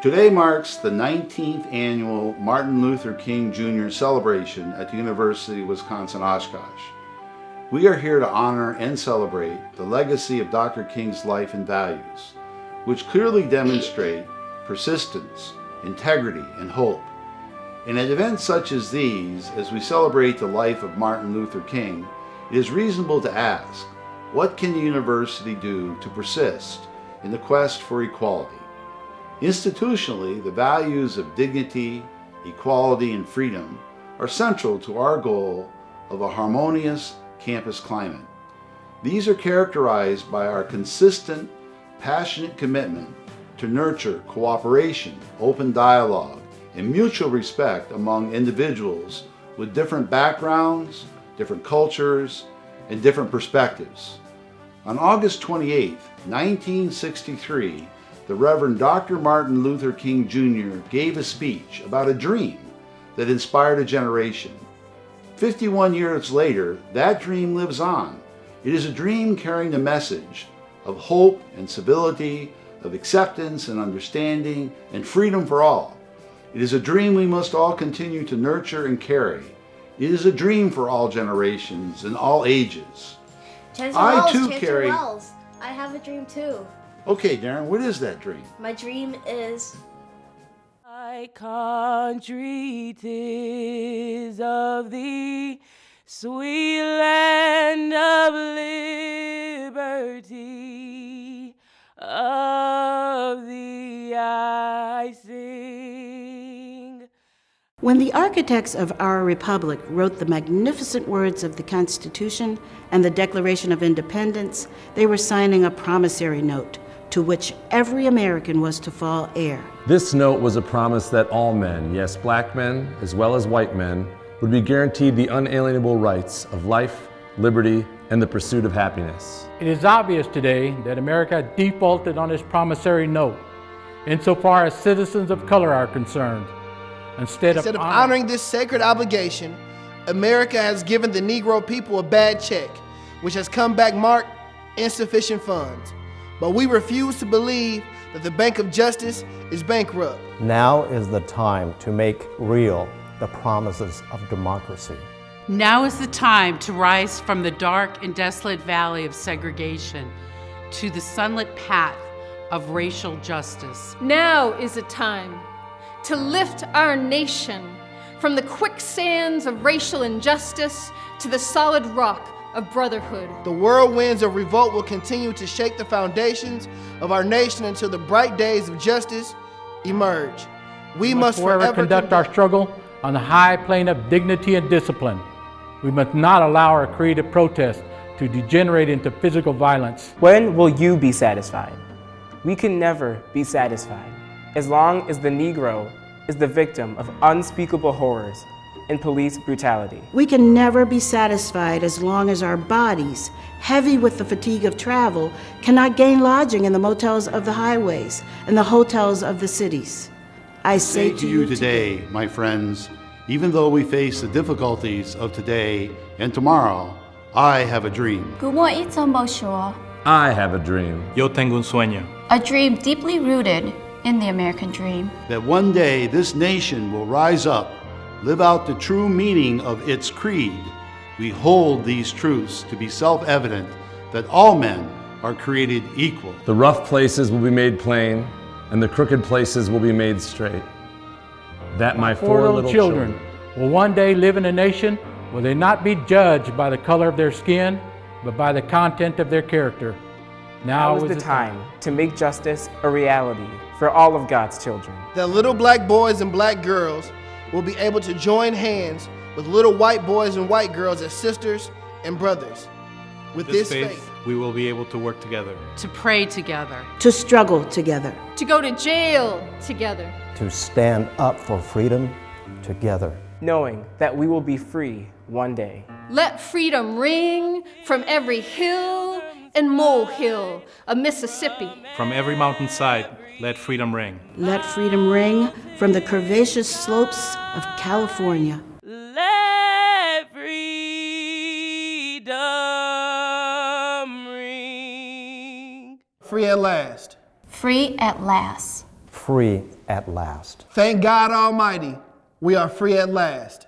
Today marks the 19th annual Martin Luther King Jr. celebration at the University of Wisconsin Oshkosh. We are here to honor and celebrate the legacy of Dr. King's life and values, which clearly demonstrate persistence, integrity, and hope. And at events such as these, as we celebrate the life of Martin Luther King, it is reasonable to ask, what can the university do to persist in the quest for equality? Institutionally, the values of dignity, equality, and freedom are central to our goal of a harmonious campus climate. These are characterized by our consistent, passionate commitment to nurture cooperation, open dialogue, and mutual respect among individuals with different backgrounds, different cultures, and different perspectives. On August 28, 1963, the Reverend Dr. Martin Luther King Jr. gave a speech about a dream that inspired a generation. 51 years later, that dream lives on. It is a dream carrying the message of hope and civility, of acceptance and understanding, and freedom for all. It is a dream we must all continue to nurture and carry. It is a dream for all generations and all ages. Chancellor Wells, I have a dream too. Okay, Darren, what is that dream? My dream is... My country 'tis of thee, sweet land of liberty, of thee I sing. When the architects of our republic wrote the magnificent words of the Constitution and the Declaration of Independence, they were signing a promissory note to which every American was to fall heir. This note was a promise that all men, yes, black men as well as white men, would be guaranteed the unalienable rights of life, liberty, and the pursuit of happiness. It is obvious today that America defaulted on its promissory note insofar as citizens of color are concerned. Instead of honoring this sacred obligation, America has given the Negro people a bad check, which has come back marked insufficient funds. But we refuse to believe that the Bank of Justice is bankrupt. Now is the time to make real the promises of democracy. Now is the time to rise from the dark and desolate valley of segregation to the sunlit path of racial justice. Now is the time to lift our nation from the quicksands of racial injustice to the solid rock of brotherhood. The whirlwinds of revolt will continue to shake the foundations of our nation until the bright days of justice emerge. We must forever conduct our struggle on the high plane of dignity and discipline. We must not allow our creative protest to degenerate into physical violence. When will you be satisfied? We can never be satisfied as long as the Negro is the victim of unspeakable horrors and police brutality. We can never be satisfied as long as our bodies, heavy with the fatigue of travel, cannot gain lodging in the motels of the highways and the hotels of the cities. I say to you today, my friends, even though we face the difficulties of today and tomorrow, I have a dream. I have a dream. Yo tengo un sueño. A dream deeply rooted in the American dream. That one day this nation will rise up, live out the true meaning of its creed. We hold these truths to be self-evident that all men are created equal. The rough places will be made plain, and the crooked places will be made straight. That my four little children will one day live in a nation where they not be judged by the color of their skin, but by the content of their character. Now is the time to make justice a reality for all of God's children. That little black boys and black girls will be able to join hands with little white boys and white girls as sisters and brothers. With this faith, we will be able to work together. To pray together. To struggle together. To go to jail together. To stand up for freedom together. Knowing that we will be free one day. Let freedom ring from every hill and molehill of Mississippi. From every mountainside, let freedom ring. Let freedom ring from the curvaceous slopes of California. Let freedom ring. Free at last. Free at last. free at last. Thank God Almighty, we are free at last.